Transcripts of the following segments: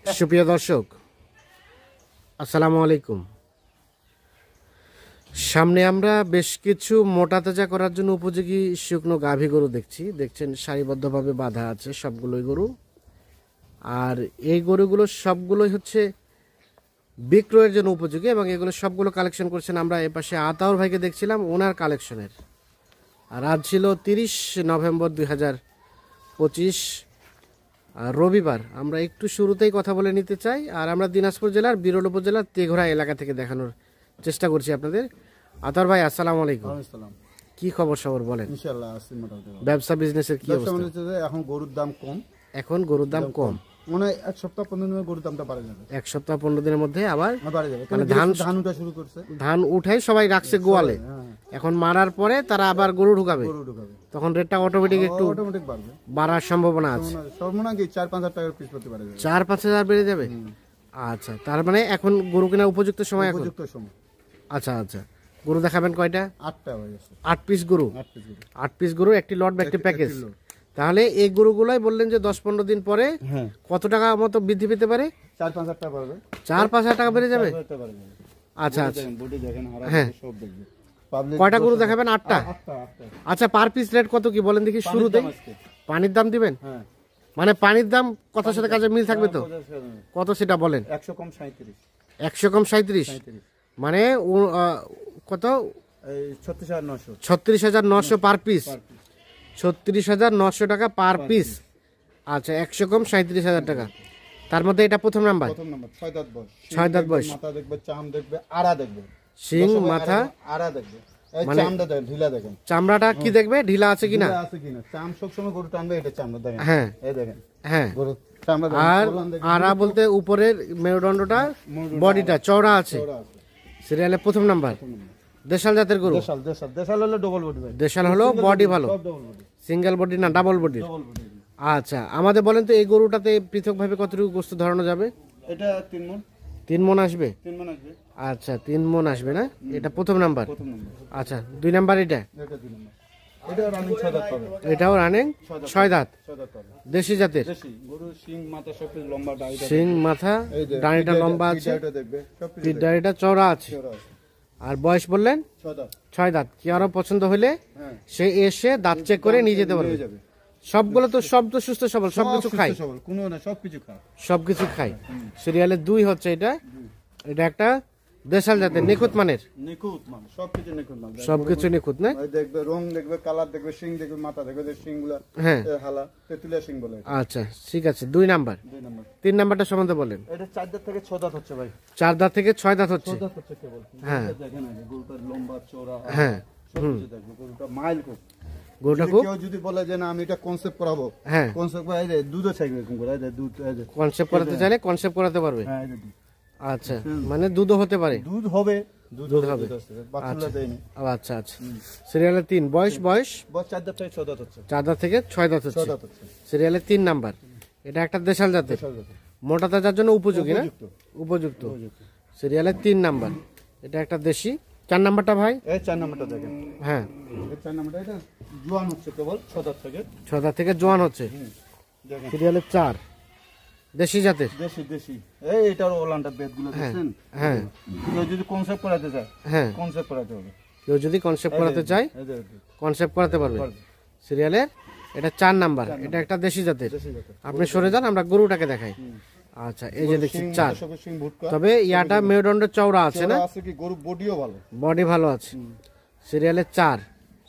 সুপ্রিয় দর্শক, আসসালামু আলাইকুম। সামনে আমরা বেশ কিছু মোটা তাজা করার জন্য উপযোগী শুকনো গাভী গরু দেখছেন সারিবদ্ধভাবে বাঁধা আছে সবগুলোই গরু। আর এই গরুগুলো সবগুলোই হচ্ছে বিক্রয়ের জন্য উপযোগী এবং এগুলো সবগুলো কালেকশন করছেন আমরা এপাশে আতাউর ভাইকে দেখছিলাম ওনার কালেকশনের। আর আজ ছিল 30 নভেম্বর 2025 রবিবার। আমরা একটু শুরুতেই কথা বলে নিতে চাই। আর আমরা দিনাজপুর জেলার বিরল উপজেলার তেঘরা এলাকা থেকে দেখানোর চেষ্টা করছি আপনাদের। আতার ভাই আসসালামু আলাইকুম। কি খবর সবর বলেন? ইনশাআল্লাহ আছে মোটামুটি। ব্যবসা বিজনেসের কি অবস্থা? এখন গরুর দাম কম। এখন গরুর দাম কম, মানে এক সপ্তাহ 15 দিনের গরুর দামটা বাড়ে যাবে। এক সপ্তাহ 15 দিনের মধ্যে আবার বাড়ে যাবে। মানে ধান উঠা শুরু করছে, ধান উঠাই সবাই রাখছে গোয়ালে। এখন মারার পরে তারা আবার গরু ঢুকাবে, তখন রেটটা অটোমেটিক একটু বাড়বে, বাড়ার সম্ভাবনা আছে। সর্বনিম্ন কি 4-5 টাকার পিস প্রতি বাড়ে যাবে। 4-5 হাজার বেড়ে যাবে। আচ্ছা, তার মানে এখন গরু কেনার উপযুক্ত সময়। এখন উপযুক্ত সময়। আচ্ছা আচ্ছা, গরু দেখাবেন কয়টা? 8টা হয়ে গেছে। 8 পিস গরু। 8 পিস গরু, একটি লট বা একটি প্যাকেজ। তাহলে এই গরুগুলাই বললেন যে 10-15 দিন পরে কত টাকা মতো বৃদ্ধি পেতে পারে? 4-5 হাজার টাকা বাড়বে। 4-5 হাজার টাকা বেড়ে যাবে। আচ্ছা আচ্ছা, হ্যাঁ। কয়টা গরু দেখাবেন? 8টা। আচ্ছা, পার পিস রেট কত কি বলেন দেখি শুরুতে? পানির দাম দিবেন? মানে পানির দাম কথার সাথে কাজে মিল থাকবে তো? কত সেটা বলেন? 100 কম 37। 100 কম 37, মানে কত? 36,900। 36,900 পার পিস। 36,900 টাকা পার পিস। আচ্ছা, 100 কম 37,000 টাকা। তার মধ্যে এটা প্রথম নাম্বার। 6 দাঁত বয়স। 6 দাঁত বয়স। মাথা দেখবে, চাম দেখবে, আড়া দেখবে, শিং মাথা আড়া দেখবে। এই চামড়া দেখেন, ঢিলা দেখেন। চামড়াটা কি দেখবে, ঢিলা আছে কিনা? ঢিলা আছে কিনা। চাম সব সময় গরু টানবে, এটা চামড়া দেখেন। হ্যাঁ এই দেখেন। হ্যাঁ, গরু চামড়া দেখেন। আর আড়া বলতে উপরের মেরুদণ্ডটা, বডিটা চওড়া আছে। সিরিয়ালে প্রথম নাম্বার। দেশাল জাতের গরু। দেশাল হলো ডবল বডি ভাই। দেশাল হলো বডি ভালো, সিঙ্গেল বডি না ডাবল বডি। আচ্ছা, আমাদের বলেন তো এই গরুটাতে পৃথকভাবে কতটুকু গোস্ত ধরানো যাবে? এটা 3 মণ। 3 মণ আসবে। 3 মণ আসবে। আচ্ছা, 3 মণ আসবে না? এটা প্রথম নাম্বার। প্রথম নাম্বার। আচ্ছা, 2 নাম্বার এটা? এটা 2 নাম্বার। এটা রানিং 6 দাঁত পাবে। এটাও রানিং 6 দাঁত। 6 দাঁত পাবে। দেশি জাতের। দেশি গরু, শিং মাথা সব কিছু লম্বা, দাড়িটা শিং মাথা, দাড়িটা লম্বা আছে, এটা দেখবে, সব কিছু পিঠ দাড়িটা চওড়া আছে। আর বয়স বললেন 6 দাঁত। 6 দাঁত। কি আরো পছন্দ হলে সে এসে দাঁত চেক করে নিয়ে যেতে পারবে। সবগুলো তো সব তো সুস্থ সবল, সবকিছু খায়। কোনো না, সবকিছু খায়, সবকিছু খায়। সিরিয়ালে 2 হচ্ছে এটা। এটা একটা দেশাল জাতের, নিখুঁত মানের। নিখুঁত মান, সবকিছু নিখুঁত মান। সবকিছু নিখুঁত না? দেখবে রং দেখবে, কালার দেখবে, শিং দেখবে, মাথা দেখবে, যে শিংগুলা হ্যাঁ হালা তেতুলিয়া শিং বলে। আচ্ছা ঠিক আছে, 2 নাম্বার। 2 নাম্বার। 3 নাম্বারটা সম্বন্ধে বলেন। এটা 4 দাঁত থেকে 6 দাঁত হচ্ছে ভাই। 4 দাঁত থেকে 6 দাঁত হচ্ছে। 6 দাঁত হচ্ছে কেবল। হ্যাঁ দেখেন আগে গরুটার লম্বা চওড়া। হ্যাঁ, সবকিছু দেখবে। গরুটা মাইল খুব। গরুটা খুব। কেউ যদি বলে যে না আমি এটা কনসেপ্ট করাবো, হ্যাঁ কনসেপ্ট এই যে দুধও চাইবে এরকম করে, এই যে দুধ, এই যে কনসেপ্ট করাতে চাইলে কনসেপ্ট করাতে পারবে। হ্যাঁ এই যে দুধ। আচ্ছা, মানে দুধও হতে পারে। দুধ হবে, দুধ হবে। আচ্ছা দেয়নি। আচ্ছা আচ্ছা। সিরিয়ালে 3। বয়স বয়স 4 দাঁত থেকে 6 দাঁত হচ্ছে। 4 দাঁত থেকে 6 দাঁত 6 হচ্ছে। দাঁত হচ্ছে। সিরিয়ালে 3 নাম্বার। এটা একটা দেশাল জাতের, মোটা তাজার জন্য উপযোগী না? উপযুক্ত। সিরিয়ালে 3 নাম্বার। এটা একটা দেশি। 4 নাম্বারটা ভাই? এই 4 নাম্বারটা দেখেন। হ্যাঁ, এই 4 নাম্বারটা এটা জোয়ান হচ্ছে কেবল 6 দাঁত থেকে। 6 দাঁত থেকে জোয়ান হচ্ছে। দেখেন সিরিয়ালে 4, দেশি জাতের। দেশি দেশি। এই এটার ওলানটা বেদগুলো দেখছেন? হ্যাঁ, কেউ যদি কনসেপ্ট করাতে চায়, হ্যাঁ কনসেপ্ট করাতে হবে। কেউ যদি কনসেপ্ট করাতে চায় এই যে কনসেপ্ট করাতে পারবে। সিরিয়ালে এটা 4 নাম্বার। এটা একটা দেশি জাতের। আপনি সরে যান, আমরা গরুটাকে দেখাই। আচ্ছা, এই যে দেখছি 4। শিং ভুটকা। তবে ইয়াটা মেরুদণ্ড চওড়া আছে না? আছে কি গরু বডিও ভালো। বডি ভালো আছে। সিরিয়ালে 4,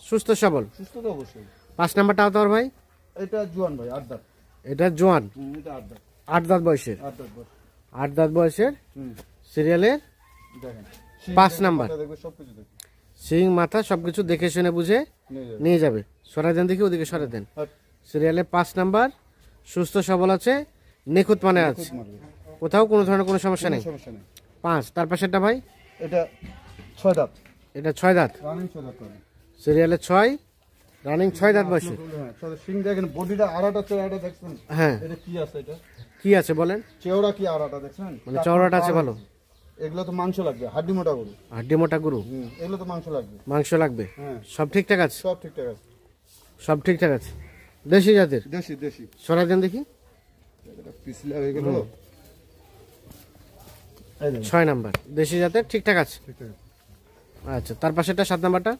সুস্থ সবল। সুস্থ তো অবশ্যই। 5 নাম্বারটা তো ভাই? এটা জোয়ান ভাই, 8 দাঁত। এটা জোয়ান, এটা 8 দাঁত। 8 দাঁত বয়সের। 8 দাঁত বয়স। 8 দাঁত বয়সের। সিরিয়ালে দেখেন 5 নাম্বার। দেখবে, সবকিছু দেখবে। সিং মাথা সবকিছু দেখে শুনে বুঝে নিয়ে যাবে। সরাই দেন দেখি, ওদিকে সরাই দেন। সিরিয়ালে 5 নাম্বার, সুস্থ সবল আছে, নিখুঁত মানে আছে, কোথাও কোনো ধরনের কোনো সমস্যা নেই। 5। তার পাশেরটা ভাই? এটা 6 দাঁত। এটা 6 দাঁত। রানিং 6 দাঁত করে। সিরিয়ালে 6, রানিং 6 দাঁত বয়সে। হ্যাঁ, সিং দেখেন, বডিটা আড়াটা চেহারাটা দেখছেন? হ্যাঁ, এটা কি আছে? এটা কি আছে বলেন? চেওড়া কি আড়াটা দেখছেন? মানে চওড়াটা আছে ভালো। এগুলো তো মাংস লাগবে, হাড্ডি মোটা গরু। হাড্ডি মোটা গরু, এগুলো তো মাংস লাগবে। মাংস লাগবে। হ্যাঁ, সব ঠিকঠাক আছে? সব ঠিকঠাক আছে। সব ঠিকঠাক আছে। দেশি জাতের। দেশি দেশি। সরাই দেন দেখি। এটা পিছলা হয়ে গেল। এই দেখেন 6 নাম্বার দেশি জাতের, ঠিকঠাক আছে। ঠিক আছে আচ্ছা, তার পাশেটা 7 নাম্বারটা।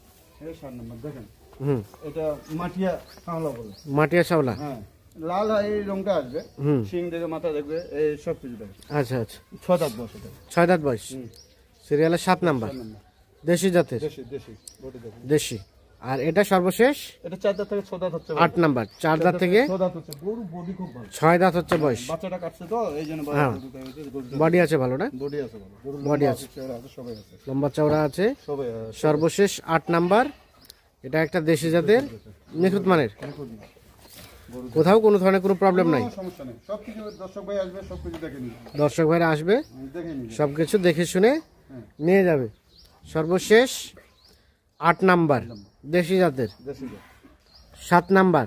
এই 7 নাম্বার দেখেন, হুম, এটা মাটিয়া কামলা বলে। মাটিয়া শাওলা। হ্যাঁ, লাল হয় এই রংটা আসবে, হুম, শিং দেখে মাথা দেখবে, এই সব কিছু দেখবে। আচ্ছা আচ্ছা, 6 দাঁত বয়স এটা। 6 দাঁত বয়স, সিরিয়ালের 7 নাম্বার, 7 নাম্বার দেশি জাতের, দেশি দেশি বডি দেখেন। দেশি। আর এটা সর্বশেষ 4 দাঁত থেকে 6 দাঁত হচ্ছে। 8 নাম্বার, 4 দাঁত থেকে 6 দাঁত হচ্ছে, গরু বডি খুব ভালো। 6 দাঁত হচ্ছে বয়স। বাচ্চাটা কাটছে তো এই জন্য হ্যাঁ। বডি আছে ভালো না? বডি আছে ভালো, গরুর বডি লম্বা আছে। চেহারা আছে, সবাই আছে, লম্বা চওড়া আছে। সবাই সর্বশেষ 8 নাম্বার, এটা একটা দেশি জাতের, নিখুঁত মানের, কোথাও কোনো ধরনের কোনো প্রবলেম নাই। কোনো সমস্যা নেই, সবকিছু দর্শক ভাই আসবে, সবকিছু দেখে নিবে, দর্শক ভাইরা আসবে, দেখে নিবে। সবকিছু দেখে শুনে নিয়ে যাবে। সর্বশেষ 8 নাম্বার দেশি জাতের, দেশি জাত। 7 নাম্বার,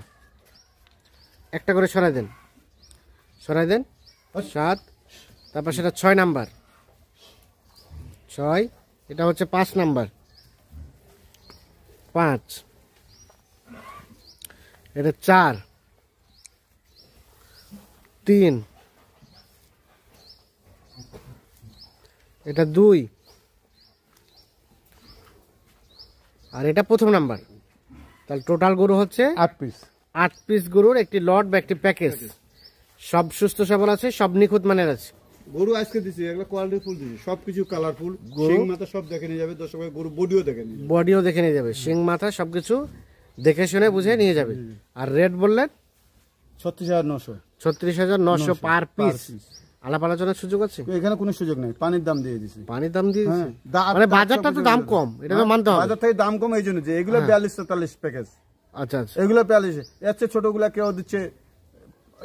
একটা করে সরাই দেন, সরাই দেন। 7, তারপর সেটা 6 নাম্বার, 6, এটা হচ্ছে 5 নাম্বার, 5, এটা 4, 3, এটা 2, আর এটা প্রথম নাম্বার। তাহলে টোটাল গরু হচ্ছে 8 পিস। 8 পিস গরুর একটি লট বা একটি প্যাকেজ। সব সুস্থ সবল আছে, সব নিখুঁত মানের আছে। গরু আজকে দিছি, এগুলো কোয়ালিটি ফুল দিছি, সবকিছু কালারফুল, গরু- শিং মাথা সব দেখে নিয়ে যাবে দর্শক ভাই, গরু বডিও দেখে নিয়ে যাবে। বডিও দেখে নিয়ে যাবে, শিং মাথা সবকিছু দেখে শুনে বুঝে নিয়ে যাবে। আর রেট বললেন 36,900 36,900 পার পিস। piece। আলাপ আলোচনার সুযোগ আছে? তো এখানে কোনো সুযোগ নেই, পানির দাম দিয়ে দিছি। পানির দাম দিয়ে হ্যাঁ, দিচ্ছে? মানে বাজারটা তো দাম কম, এটা তো মানতে হবে। বাজার থেকে দাম কম এই জন্য যে এগুলো 42-43 প্যাকেজ, আচ্ছা আচ্ছা, এগুলো 42, এর চেয়ে ছোটগুলা কেউ দিচ্ছে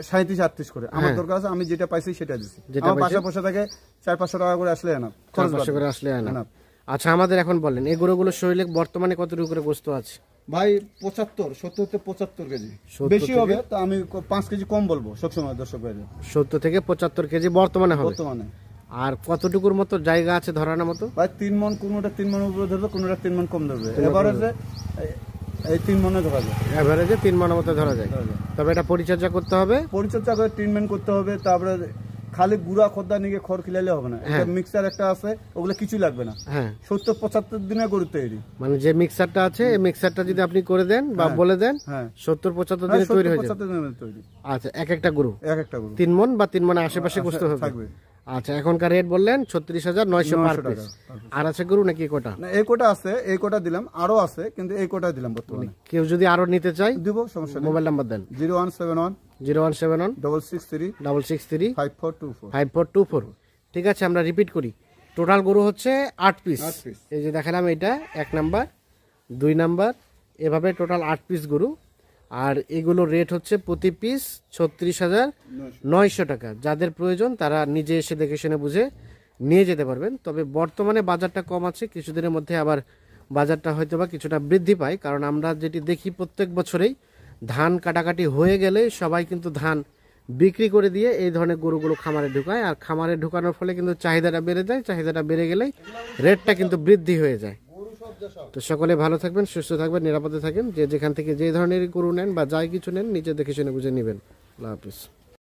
37-38 করে। আমার হ্যাঁ। দরকার আছে, আমি যেটা পাইছি সেটা দিছি। যেটা আমার পাইছেন? পাশে বসে থাকে 400-500 টাকা করে আসলে না, খরচ 400 করে বাড়বে। আসলে আনা। না। আচ্ছা, আমাদের এখন বলেন এই গরুগুলোর শরীরে বর্তমানে কতটুকু করে গোস্ত আছে? ভাই 70 কেজি, 70 বেশি থেকে- হবে তো আমি 5 কেজি কম বলবো সবসময় দর্শক ভাই 70 থেকে 75 কেজি বর্তমানে হবে। বর্তমানে। আর কতটুকুর মতো জায়গা আছে ধরানোর মতো? ভাই 3 মন, কোনোটা 3 মন উপরে ধরবে, কোনোটা 3 মন কম ধরবে, এভারেজে এই 3 মনে ধরা যায়। এভারেজে 3 মনের মতো ধরা যায়। ধরা যায়। তবে এটা পরিচর্যা করতে হবে। পরিচর্যা করে ট্রিটমেন্ট করতে হবে, তারপরে খালি গুড়া খদ্দা নিয়ে খড় খিলাইলে হবে না, একটা মিক্সার একটা আছে, ওগুলো কিছু লাগবে না। হ্যাঁ, 70-75 দিনে গরু তৈরি। মানে যে মিক্সারটা আছে এই মিক্সারটা যদি আপনি করে দেন বা বলে দেন, হ্যাঁ 70-75 দিনে তৈরি হয়ে যাবে। 70-75 দিনে তৈরি আচ্ছা, এক একটা গরু এক একটা গরু 3 মন বা 3 মনের আশেপাশে গোস্ত হবে। থাকবে। আচ্ছা, এখনকার রেট বললেন 36,900 পার 900 পিস। টাকা। আর আছে গরু নাকি কোটা? না, এই কোটা আছে, এই কোটা দিলাম, আরো আছে, কিন্তু এই কোটা দিলাম বর্তমানে। কেউ যদি আরো নিতে চায় দিব, সমস্যা নেই। মোবাইল নাম্বার দেন। 0171 0171 663 663 5424। 5424। ঠিক আছে, আমরা রিপিট করি। টোটাল গরু হচ্ছে 8 পিস। 8 পিস। এই যে দেখালাম, এটা 1 নাম্বার, 2 নাম্বার, এভাবে টোটাল 8 পিস গরু। আর এগুলোর রেট হচ্ছে প্রতি পিস 36,900 টাকা। যাদের প্রয়োজন তারা নিজে এসে দেখে শুনে বুঝে নিয়ে যেতে পারবেন। তবে বর্তমানে বাজারটা কম আছে, কিছুদিনের মধ্যে আবার বাজারটা হয়তো বা কিছুটা বৃদ্ধি পায়। কারণ আমরা যেটি দেখি প্রত্যেক বছরেই ধান কাটাকাটি হয়ে গেলে সবাই কিন্তু ধান বিক্রি করে দিয়ে এই ধরনের গরুগুলো খামারে ঢুকায়। আর খামারে ঢুকানোর ফলে কিন্তু চাহিদাটা বেড়ে যায়, চাহিদাটা বেড়ে গেলেই রেটটা কিন্তু বৃদ্ধি হয়ে যায়। তো সকলে ভালো থাকবেন, সুস্থ থাকবেন, নিরাপদে থাকেন। যে যেখান থেকে যে ধরনের গরু নেন বা যাই কিছু নেন নিজে দেখে শুনে বুঝে নেবেন। আল্লাহ হাফিজ।